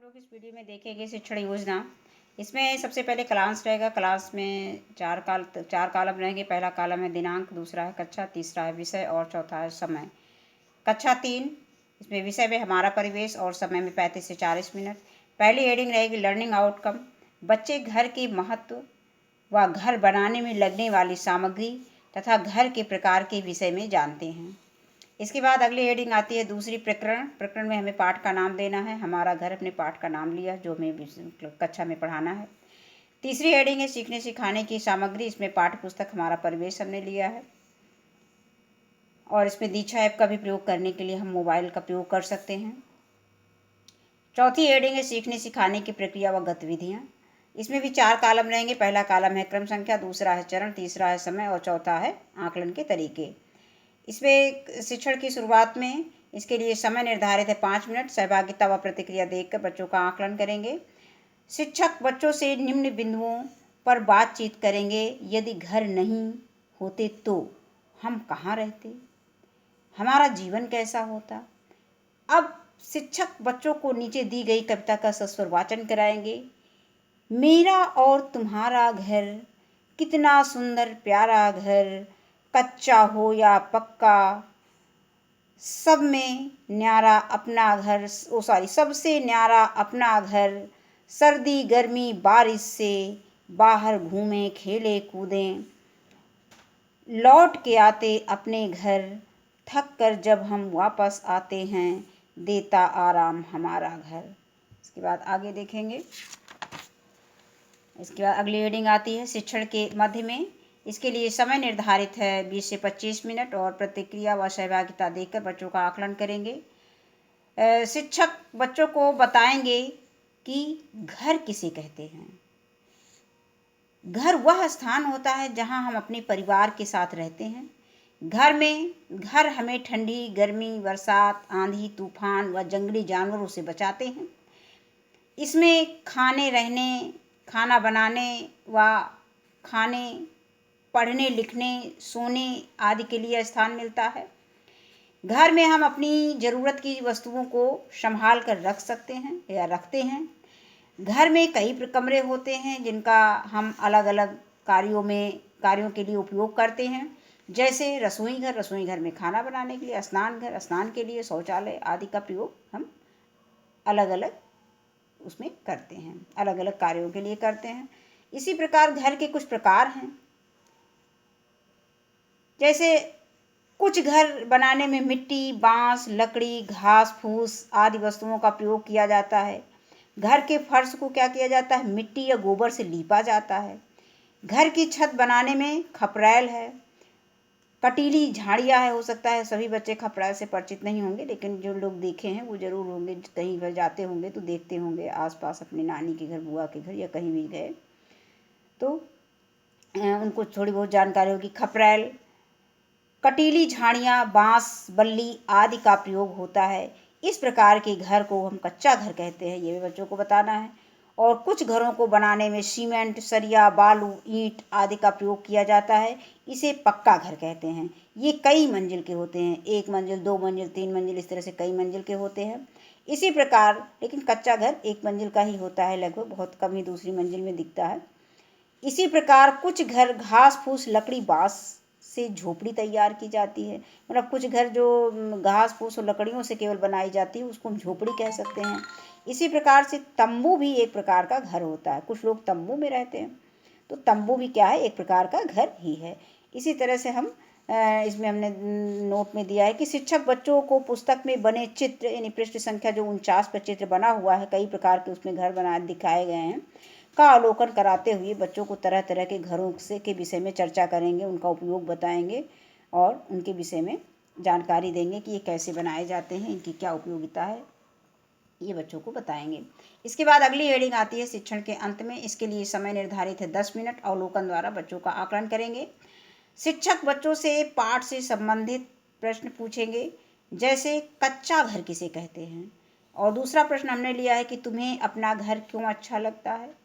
लोग इस वीडियो में देखेंगे शिक्षण योजना। इसमें सबसे पहले क्लास रहेगा। क्लास में चार कॉलम रहेंगे। पहला कॉलम है दिनांक, दूसरा है कक्षा, तीसरा है विषय और चौथा है समय। कक्षा 3, इसमें विषय में हमारा परिवेश और समय में 35 से 40 मिनट। पहली हेडिंग रहेगी लर्निंग आउटकम। बच्चे घर के महत्व व घर बनाने में लगने वाली सामग्री तथा घर के प्रकार के विषय में जानते हैं। इसके बाद अगली हेडिंग आती है दूसरी, प्रकरण। प्रकरण में हमें पाठ का नाम देना है। हमारा घर अपने पाठ का नाम लिया जो हमें कक्षा में पढ़ाना है। तीसरी हेडिंग है सीखने सिखाने की सामग्री। इसमें पाठ्य पुस्तक, हमारा परिवेश हमने लिया है और इसमें दीक्षा ऐप का भी प्रयोग करने के लिए हम मोबाइल का प्रयोग कर सकते हैं। चौथी हेडिंग है सीखने सिखाने की प्रक्रिया व गतिविधियाँ। इसमें भी 4 कॉलम रहेंगे। पहला कॉलम है क्रम संख्या, दूसरा है चरण, तीसरा है समय और चौथा है आकलन के तरीके। इसमें शिक्षण की शुरुआत में इसके लिए समय निर्धारित है 5 मिनट। सहभागिता व प्रतिक्रिया देखकर बच्चों का आकलन करेंगे। शिक्षक बच्चों से निम्न बिंदुओं पर बातचीत करेंगे। यदि घर नहीं होते तो हम कहाँ रहते, हमारा जीवन कैसा होता। अब शिक्षक बच्चों को नीचे दी गई कविता का सस्वर वाचन कराएंगे। मेरा और तुम्हारा घर, कितना सुंदर प्यारा घर, कच्चा हो या पक्का, सब में न्यारा अपना घर, सबसे न्यारा अपना घर। सर्दी गर्मी बारिश से बाहर घूमें खेले कूदें, लौट के आते अपने घर। थक कर जब हम वापस आते हैं, देता आराम हमारा घर। इसके बाद आगे देखेंगे। इसके बाद अगली हेडिंग आती है शिक्षण के मध्य में। इसके लिए समय निर्धारित है 20 से 25 मिनट और प्रतिक्रिया व सहभागिता देकर बच्चों का आकलन करेंगे। शिक्षक बच्चों को बताएंगे कि घर किसे कहते हैं। घर वह स्थान होता है जहां हम अपने परिवार के साथ रहते हैं। घर हमें ठंडी, गर्मी, बरसात, आंधी, तूफान व जंगली जानवरों से बचाते हैं। इसमें खाने, रहने, खाना बनाने व खाने, पढ़ने लिखने, सोने आदि के लिए स्थान मिलता है। घर में हम अपनी ज़रूरत की वस्तुओं को संभाल कर रख सकते हैं या रखते हैं। घर में कई कमरे होते हैं जिनका हम अलग अलग कार्यों के लिए उपयोग करते हैं। जैसे रसोई घर में खाना बनाने के लिए, स्नान के लिए, शौचालय आदि का प्रयोग हम अलग अलग उसमें करते हैं, अलग अलग कार्यों के लिए करते हैं। इसी प्रकार घर के कुछ प्रकार हैं। जैसे कुछ घर बनाने में मिट्टी, बांस, लकड़ी, घास फूस आदि वस्तुओं का प्रयोग किया जाता है। घर के फर्श को क्या किया जाता है, मिट्टी या गोबर से लीपा जाता है। घर की छत बनाने में खपरैल है, कटीली झाड़ियाँ है। हो सकता है सभी बच्चे खपरैल से परिचित नहीं होंगे, लेकिन जो लोग देखे हैं वो जरूर होंगे। कहीं पर जाते होंगे तो देखते होंगे आसपास अपने नानी के घर, बुआ के घर या कहीं भी गए तो उनको थोड़ी बहुत जानकारी होगी। खपरैल, कटीली झाड़ियाँ, बांस, बल्ली आदि का प्रयोग होता है। इस प्रकार के घर को हम कच्चा घर कहते हैं, ये भी बच्चों को बताना है। और कुछ घरों को बनाने में सीमेंट, सरिया, बालू, ईंट आदि का प्रयोग किया जाता है। इसे पक्का घर कहते हैं। ये कई मंजिल के होते हैं, 1 मंजिल, 2 मंजिल, 3 मंजिल, इस तरह से कई मंजिल के होते हैं। इसी प्रकार लेकिन कच्चा घर 1 मंजिल का ही होता है लगभग, बहुत कम ही दूसरी मंजिल में दिखता है। इसी प्रकार कुछ घर घास फूस, लकड़ी, बांस से झोपड़ी तैयार की जाती है। मतलब कुछ घर जो घास फूस और लकड़ियों से केवल बनाई जाती है उसको हम झोपड़ी कह सकते हैं। इसी प्रकार से तंबू भी एक प्रकार का घर होता है। कुछ लोग तंबू में रहते हैं, तो तंबू भी क्या है, एक प्रकार का घर ही है। इसी तरह से हम इसमें हमने नोट में दिया है कि शिक्षक बच्चों को पुस्तक में बने चित्र, यानी पृष्ठ संख्या जो 49 पर चित्र बना हुआ है, कई प्रकार के उसमें घर बनाए दिखाए गए हैं, का अवलोकन कराते हुए बच्चों को तरह तरह के घरों के विषय में चर्चा करेंगे, उनका उपयोग बताएंगे और उनके विषय में जानकारी देंगे कि ये कैसे बनाए जाते हैं, इनकी क्या उपयोगिता है, ये बच्चों को बताएंगे। इसके बाद अगली हेडिंग आती है शिक्षण के अंत में। इसके लिए समय निर्धारित है 10 मिनट। अवलोकन द्वारा बच्चों का आकलन करेंगे। शिक्षक बच्चों से पाठ से संबंधित प्रश्न पूछेंगे, जैसे कच्चा घर किसे कहते हैं। और दूसरा प्रश्न हमने लिया है कि तुम्हें अपना घर क्यों अच्छा लगता है।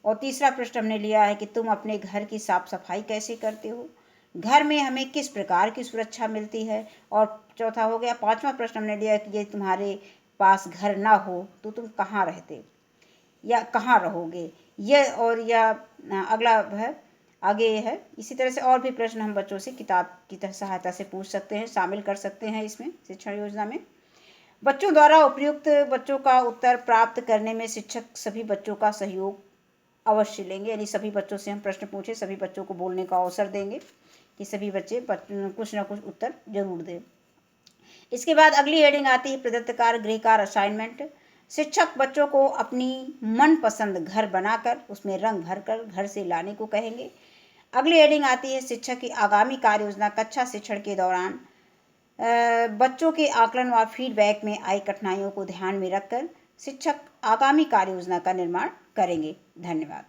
और तीसरा प्रश्न हमने लिया है कि तुम अपने घर की साफ सफाई कैसे करते हो, घर में हमें किस प्रकार की सुरक्षा मिलती है। और चौथा हो गया, 5वां प्रश्न हमने लिया है कि ये तुम्हारे पास घर ना हो तो तुम कहाँ रहते या कहाँ रहोगे। यह और या अगला है, आगे है। इसी तरह से और भी प्रश्न हम बच्चों से किताब की सहायता से पूछ सकते हैं, शामिल कर सकते हैं इसमें शिक्षण योजना में। बच्चों द्वारा उपयुक्त बच्चों का उत्तर प्राप्त करने में शिक्षक सभी बच्चों का सहयोग अवश्य लेंगे, यानी सभी बच्चों से हम प्रश्न पूछे, सभी बच्चों को बोलने का अवसर देंगे कि सभी बच्चे कुछ ना कुछ उत्तर जरूर दें। इसके बाद अगली हेडिंग आती है प्रदत्त कार्य गृह कार्य असाइनमेंट। शिक्षक बच्चों को अपनी मनपसंद घर बनाकर उसमें रंग भरकर घर से लाने को कहेंगे। अगली हेडिंग आती है शिक्षक की आगामी कार्य योजना। कक्षा शिक्षण के दौरान बच्चों के आकलन व फीडबैक में आई कठिनाइयों को ध्यान में रखकर शिक्षक आगामी कार्य योजना का निर्माण करेंगे। धन्यवाद।